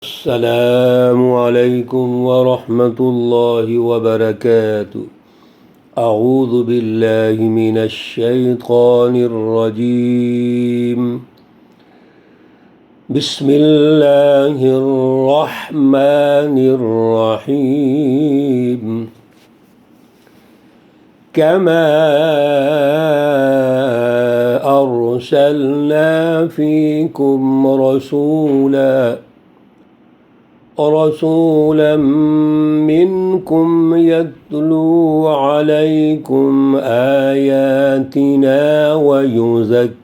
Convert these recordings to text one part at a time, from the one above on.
السلام علیکم ورحمۃ اللہ وبرکاتہ۔ اعوذ باللہ من الشیطان الرجیم، بسم اللہ الرحمن الرحیم۔ کما ارسلنا فیکم رسولا منكم يتلو عليكم آياتنا ويزكيكم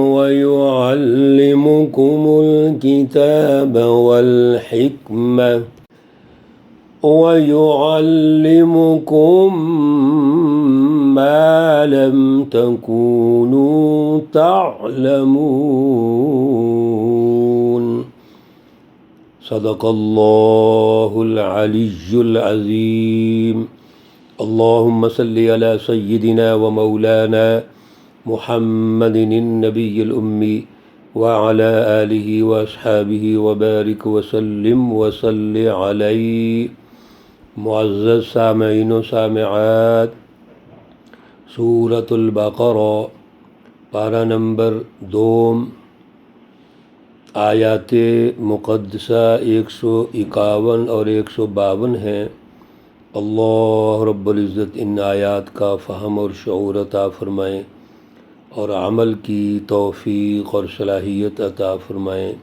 ويعلمكم الكتاب والحكمة ويعلمكم ما لم تكونوا تعلمون۔ صدق اللہ العلی العظیم۔ اللہم صلی علی سیدنا و مولانا محمد النبی الامی وعلی آلہ واصحابہ وبارک وسلم وصلی علیہ۔ معزز سامعین و سامعات، سورۃ البقرہ پارہ نمبر 2، آیات مقدسہ 151 اور 152 ہیں۔ اللہ رب العزت ان آیات کا فہم اور شعور عطا فرمائیں اور عمل کی توفیق اور صلاحیت عطا فرمائیں۔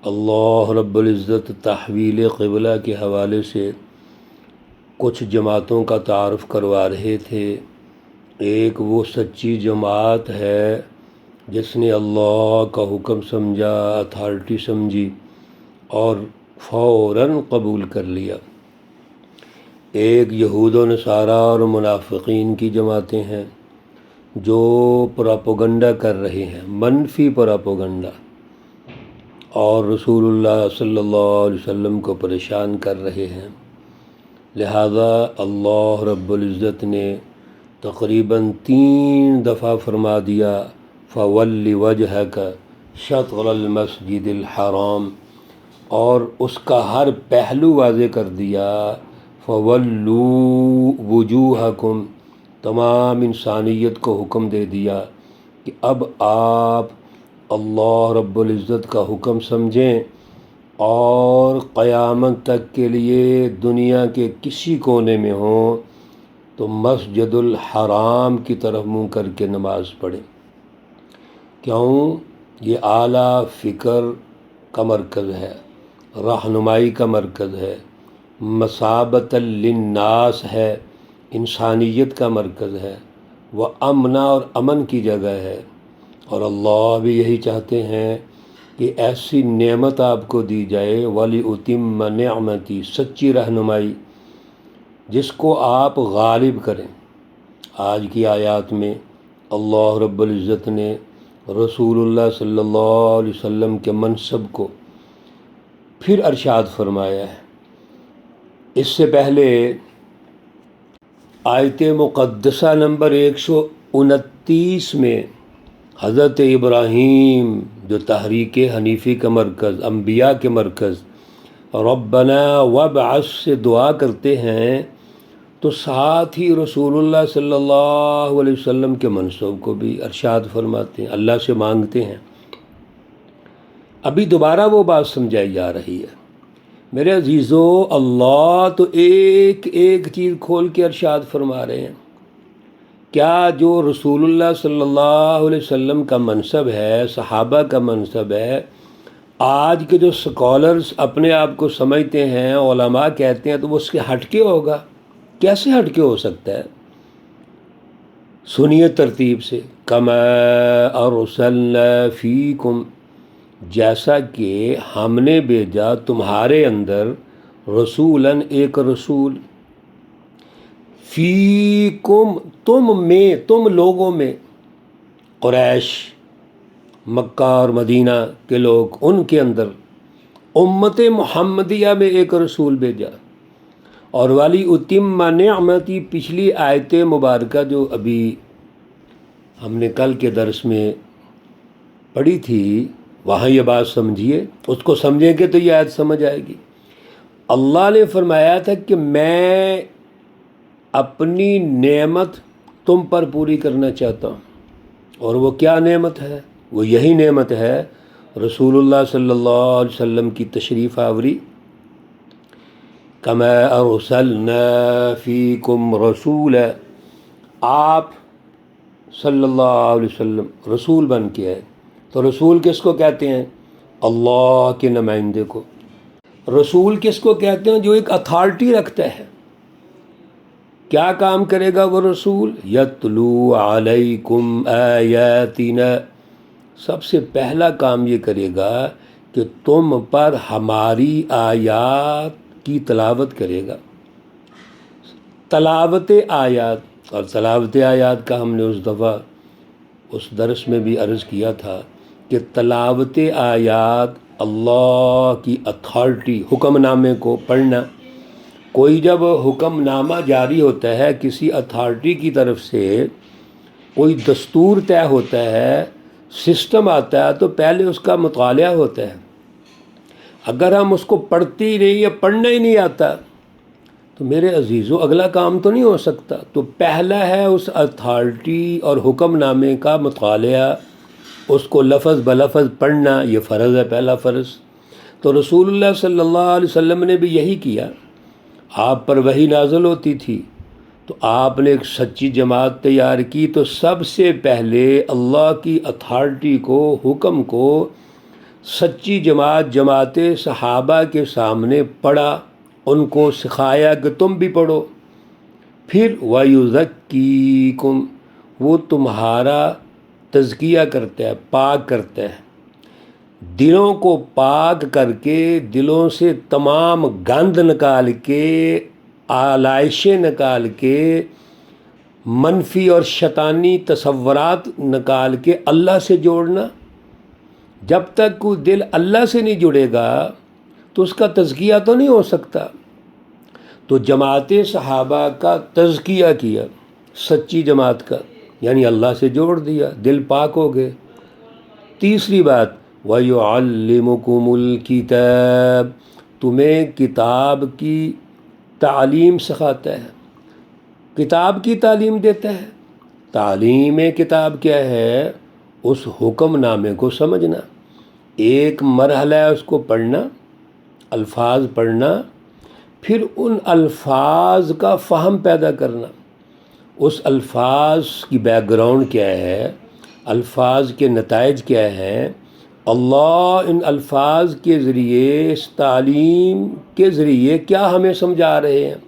اللہ رب العزت تحویل قبلہ کے حوالے سے کچھ جماعتوں کا تعارف کروا رہے تھے۔ ایک وہ سچی جماعت ہے جس نے اللہ کا حکم سمجھا، اتھارٹی سمجھی اور فوراً قبول کر لیا۔ ایک یہود و نصارہ اور منافقین کی جماعتیں ہیں جو پراپوگنڈا کر رہے ہیں، منفی پراپوگنڈا، اور رسول اللہ صلی اللہ علیہ وسلم کو پریشان کر رہے ہیں۔ لہذا اللہ رب العزت نے تقریباً 3 دفعہ فرما دیا فَوَلِّ وَجْهَكَ شَطْرَ الْمَسْجِدِ الْحَرَامِ، اور اس کا ہر پہلو واضح کر دیا۔ فَوَلُّوا وُجُوهَكُمْ، تمام انسانیت کو حکم دے دیا کہ اب آپ اللہ رب العزت کا حکم سمجھیں اور قیامت تک کے لیے دنیا کے کسی کونے میں ہوں تو مسجد الحرام کی طرف منہ کر کے نماز پڑھیں۔ کیوں؟ یہ اعلیٰ فکر کا مرکز ہے، رہنمائی کا مرکز ہے، مثابۃ للناس ہے، انسانیت کا مرکز ہے، وہ امن اور امن کی جگہ ہے۔ اور اللہ بھی یہی چاہتے ہیں کہ ایسی نعمت آپ کو دی جائے وَلِأُتِمَّ نِعْمَتِي، سچی رہنمائی جس کو آپ غالب کریں۔ آج کی آیات میں اللہ رب العزت نے رسول اللہ صلی اللہ علیہ وسلم کے منصب کو پھر ارشاد فرمایا ہے۔ اس سے پہلے آیت مقدسہ نمبر 129 میں حضرت ابراہیم جو تحریک حنیفی کا مرکز، انبیاء کے مرکز ربنا وابعث سے دعا کرتے ہیں، تو ساتھ ہی رسول اللہ صلی اللہ علیہ وسلم کے منصب کو بھی ارشاد فرماتے ہیں، اللہ سے مانگتے ہیں۔ ابھی دوبارہ وہ بات سمجھائی جا رہی ہے۔ میرے عزیزو، اللہ تو ایک ایک چیز کھول کے ارشاد فرما رہے ہیں۔ کیا جو رسول اللہ صلی اللہ علیہ وسلم کا منصب ہے، صحابہ کا منصب ہے، آج کے جو سکالرز اپنے آپ کو سمجھتے ہیں، علماء کہتے ہیں، تو وہ اس کے ہٹ کے ہوگا؟ کیسے ہٹ کے ہو سکتا ہے؟ سنیے ترتیب سے، کما ارسلنا فیکم، جیسا کہ ہم نے بھیجا تمہارے اندر رسولاً، ایک رسول، فیکم، تم میں، تم لوگوں میں، قریش، مکہ اور مدینہ کے لوگ، ان کے اندر امت محمدیہ میں ایک رسول بھیجا۔ اور والی اتم نعمتی، پچھلی آیت مبارکہ جو ابھی ہم نے کل کے درس میں پڑھی تھی، وہاں یہ بات سمجھیے، اس کو سمجھیں گے تو یہ آیت سمجھ آئے گی۔ اللہ نے فرمایا تھا کہ میں اپنی نعمت تم پر پوری کرنا چاہتا ہوں، اور وہ کیا نعمت ہے؟ وہ یہی نعمت ہے رسول اللہ صلی اللہ علیہ وسلم کی تشریف آوری۔ کما ارسلنا فیکم رسولا، آپ صلی اللہ علیہ وسلم رسول بن کے آئے۔ تو رسول کس کو کہتے ہیں؟ اللہ کے نمائندے کو۔ رسول کس کو کہتے ہیں؟ جو ایک اتھارٹی رکھتا ہے۔ کیا کام کرے گا وہ رسول؟ یتلو علیکم آیاتنا، سب سے پہلا کام یہ کرے گا کہ تم پر ہماری آیات کی تلاوت کرے گا۔ تلاوت آیات، اور تلاوت آیات کا ہم نے اس دفعہ اس درس میں بھی عرض کیا تھا کہ تلاوت آیات اللہ کی اتھارٹی، حکم نامے کو پڑھنا۔ کوئی جب حکم نامہ جاری ہوتا ہے کسی اتھارٹی کی طرف سے، کوئی دستور طے ہوتا ہے، سسٹم آتا ہے، تو پہلے اس کا مطالعہ ہوتا ہے۔ اگر ہم اس کو پڑھتے ہی نہیں یا پڑھنا ہی نہیں آتا تو میرے عزیزو اگلا کام تو نہیں ہو سکتا۔ تو پہلا ہے اس اتھارٹی اور حکم نامے کا مطالعہ، اس کو لفظ بلفظ پڑھنا، یہ فرض ہے، پہلا فرض۔ تو رسول اللہ صلی اللہ علیہ وسلم نے بھی یہی کیا۔ آپ پر وحی نازل ہوتی تھی تو آپ نے ایک سچی جماعت تیار کی، تو سب سے پہلے اللہ کی اتھارٹی کو، حکم کو سچی جماعت صحابہ کے سامنے پڑھا، ان کو سکھایا کہ تم بھی پڑھو۔ پھر وَيُزَكِّيكُمْ، وہ تمہارا تزکیہ کرتا ہے، پاک کرتا ہے، دلوں کو پاک کر کے، دلوں سے تمام گند نکال کے، آلائشیں نکال کے، منفی اور شیطانی تصورات نکال کے اللہ سے جوڑنا۔ جب تک کوئی دل اللہ سے نہیں جڑے گا تو اس کا تزکیہ تو نہیں ہو سکتا۔ تو جماعت صحابہ کا تزکیہ کیا، سچی جماعت کا، یعنی اللہ سے جوڑ دیا، دل پاک ہو گئے۔ تیسری بات، وَيُعَلِّمُكُمُ الْكِتَابَ، تمہیں کتاب کی تعلیم سکھاتا ہے، کتاب کی تعلیم دیتا ہے۔ تعلیم کتاب کیا ہے؟ اس حکم نامے کو سمجھنا، ایک مرحلہ ہے اس کو پڑھنا، الفاظ پڑھنا، پھر ان الفاظ کا فہم پیدا کرنا، اس الفاظ کی بیک گراؤنڈ کیا ہے، الفاظ کے نتائج کیا ہیں، اللہ ان الفاظ کے ذریعے، اس تعلیم کے ذریعے کیا ہمیں سمجھا رہے ہیں۔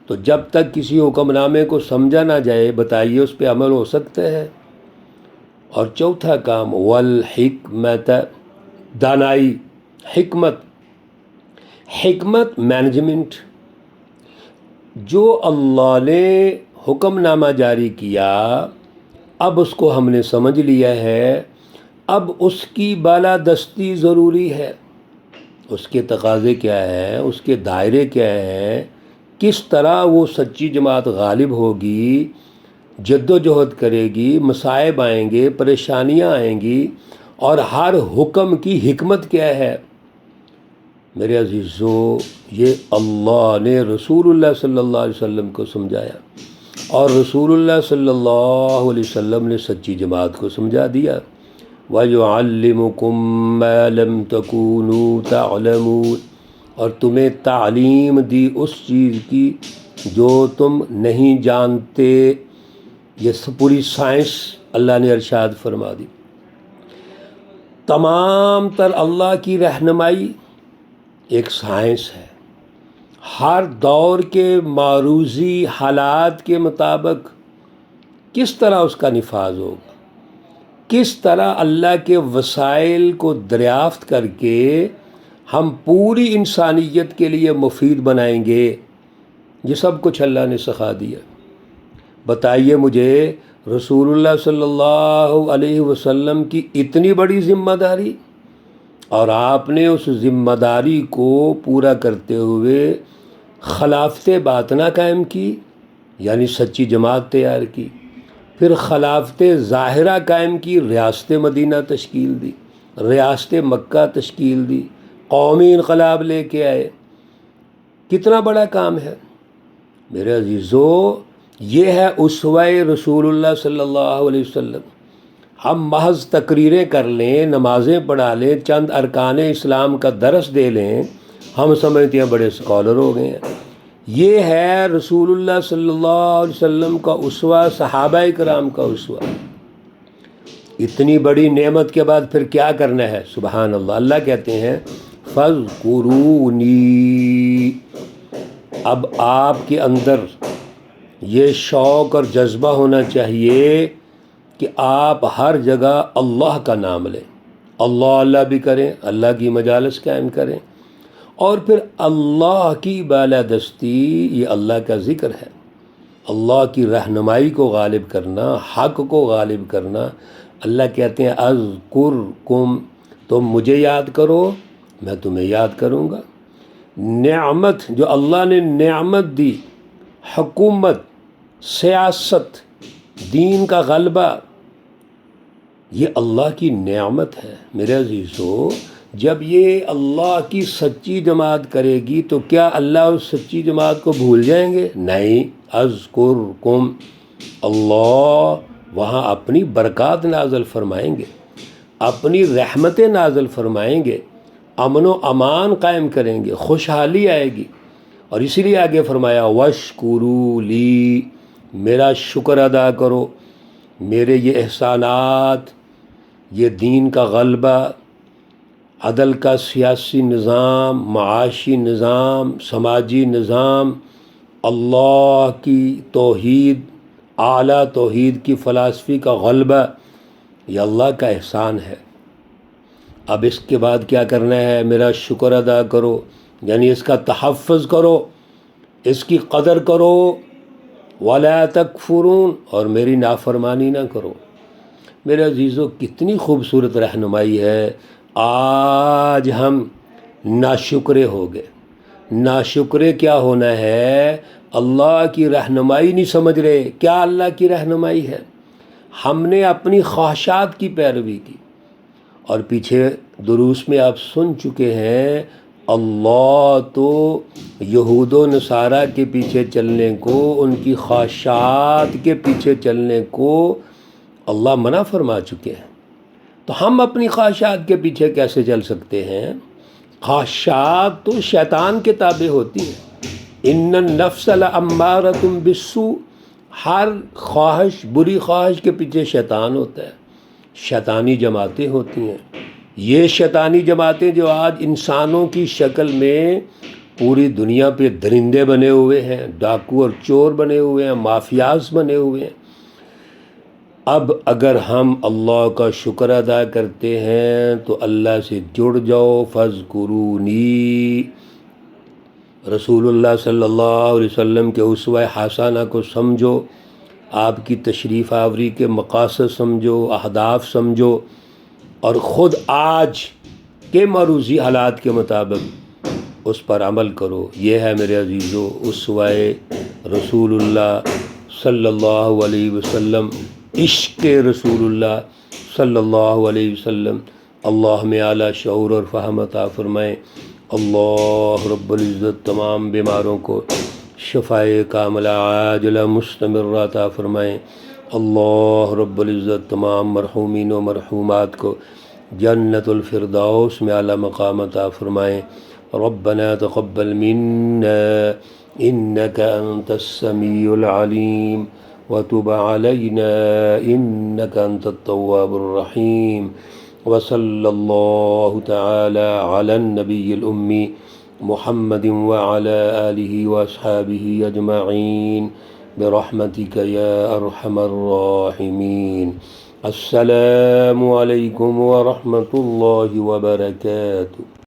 تو جب تک کسی حکم نامے کو سمجھا نہ جائے، بتائیے اس پہ عمل ہو سکتا ہے؟ اور چوتھا کام، والحکمت، دانائی، حکمت مینجمنٹ۔ جو اللہ نے حکم نامہ جاری کیا، اب اس کو ہم نے سمجھ لیا ہے، اب اس کی بالادستی ضروری ہے۔ اس کے تقاضے کیا ہیں، اس کے دائرے کیا ہیں، کس طرح وہ سچی جماعت غالب ہوگی، جد و جہد کرے گی، مصائب آئیں گے، پریشانیاں آئیں گی، اور ہر حکم کی حکمت کیا ہے۔ میرے عزیزو، یہ اللہ نے رسول اللہ صلی اللہ علیہ وسلم کو سمجھایا، اور رسول اللہ صلی اللہ علیہ وسلم نے سچی جماعت کو سمجھا دیا۔ وَيُعَلِّمُكُم مَّا لَمْ تَكُونُوا تَعْلَمُونَ، اور تمہیں تعلیم دی اس چیز کی جو تم نہیں جانتے۔ یہ پوری سائنس اللہ نے ارشاد فرما دی۔ تمام تر اللہ کی رہنمائی ایک سائنس ہے، ہر دور کے معروضی حالات کے مطابق کس طرح اس کا نفاذ ہوگا، کس طرح اللہ کے وسائل کو دریافت کر کے ہم پوری انسانیت کے لیے مفید بنائیں گے، یہ سب کچھ اللہ نے سکھا دیا۔ بتائیے مجھے، رسول اللہ صلی اللہ علیہ وسلم کی اتنی بڑی ذمہ داری، اور آپ نے اس ذمہ داری کو پورا کرتے ہوئے خلافت باطنہ قائم کی، یعنی سچی جماعت تیار کی، پھر خلافت ظاہرہ قائم کی، ریاست مدینہ تشکیل دی، ریاست مکہ تشکیل دی، قومی انقلاب لے کے آئے. کتنا بڑا کام ہے میرے عزیزو. یہ ہے اسوہ رسول اللہ صلی اللہ علیہ وسلم. ہم محض تقریریں کر لیں، نمازیں پڑھا لیں، چند ارکان اسلام کا درس دے لیں، ہم سمجھتے ہیں بڑے اسکالر ہو گئے ہیں. یہ ہے رسول اللہ صلی اللہ علیہ وسلم کا اسوہ، صحابہ کرام کا اسوہ. اتنی بڑی نعمت کے بعد پھر کیا کرنا ہے؟ سبحان اللہ. اللہ کہتے ہیں فَاذْكُرُونِي. اب آپ کے اندر یہ شوق اور جذبہ ہونا چاہیے کہ آپ ہر جگہ اللہ کا نام لیں، اللہ اللہ بھی کریں، اللہ کی مجالس قائم کریں، اور پھر اللہ کی بالادستی، یہ اللہ کا ذکر ہے. اللہ کی رہنمائی کو غالب کرنا، حق کو غالب کرنا. اللہ کہتے ہیں اذکرکم، تم مجھے یاد کرو میں تمہیں یاد کروں گا. نعمت جو اللہ نے نعمت دی، حکومت، سیاست، دین کا غلبہ، یہ اللہ کی نعمت ہے میرے عزیزو. جب یہ اللہ کی سچی جماعت کرے گی تو کیا اللہ اس سچی جماعت کو بھول جائیں گے؟ نہیں. اذکرکم، اللہ وہاں اپنی برکات نازل فرمائیں گے، اپنی رحمتیں نازل فرمائیں گے، امن و امان قائم کریں گے، خوشحالی آئے گی. اور اسی لیے آگے فرمایا وَاشْکُرُوا لِی، میرا شکر ادا کرو. میرے یہ احسانات، یہ دین کا غلبہ، عدل کا سیاسی نظام، معاشی نظام، سماجی نظام، اللہ کی توحید، اعلیٰ توحید کی فلسفی کا غلبہ، یہ اللہ کا احسان ہے. اب اس کے بعد کیا کرنا ہے؟ میرا شکر ادا کرو، یعنی اس کا تحفظ کرو، اس کی قدر کرو. وَلَا تَكْفُرُونَ، اور میری نافرمانی نہ کرو. میرے عزیزو کتنی خوبصورت رہنمائی ہے. آج ہم ناشکرے ہو گئے. ناشکرے کیا ہونا ہے؟ اللہ کی رہنمائی نہیں سمجھ رہے. کیا اللہ کی رہنمائی ہے؟ ہم نے اپنی خواہشات کی پیروی کی. اور پیچھے دروس میں آپ سن چکے ہیں، اللہ تو یہود و نصارہ کے پیچھے چلنے کو، ان کی خواہشات کے پیچھے چلنے کو اللہ منع فرما چکے ہیں. تو ہم اپنی خواہشات کے پیچھے کیسے چل سکتے ہیں؟ خواہشات تو شیطان کے تابع ہوتی ہیں. ان النفس لامارۃ بالسوء، ہر خواہش، بری خواہش کے پیچھے شیطان ہوتا ہے. شیطانی جماعتیں ہوتی ہیں. یہ شیطانی جماعتیں جو آج انسانوں کی شکل میں پوری دنیا پہ درندے بنے ہوئے ہیں، ڈاکو اور چور بنے ہوئے ہیں، مافیاز بنے ہوئے ہیں. اب اگر ہم اللہ کا شکر ادا کرتے ہیں تو اللہ سے جڑ جاؤ. فَاذْکُرُونِی، رسول اللہ صلی اللہ علیہ وسلم کے اسوہ حسنہ کو سمجھو، آپ کی تشریف آوری کے مقاصد سمجھو، اہداف سمجھو، اور خود آج کے معروضی حالات کے مطابق اس پر عمل کرو. یہ ہے میرے عزیزو اسوہ رسول اللہ صلی اللہ علیہ وسلم، عشق رسول اللہ صلی اللہ علیہ وسلم. اللہ میں اعلیٰ شعور اور فہم عطا فرمائیں. اللہ رب العزت تمام بیماروں کو شفائے کاملہ عاجلہ مستمرہ عطا فرمائیں. اللہ رب العزت تمام مرحومین و مرحومات کو جنت الفردوس میں اعلیٰ مقام عطا فرمائیں. ربنا تقبل منا انك انت السمیع العلیم وتب علینا انك انت التواب الرحیم. وصلی اللہ تعالی علی النبی الامی محمد وعلى آلہ واصحابہ اجمعین برحمتک یا ارحم الراحمین. السلام علیکم ورحمۃ اللہ وبرکاتہ.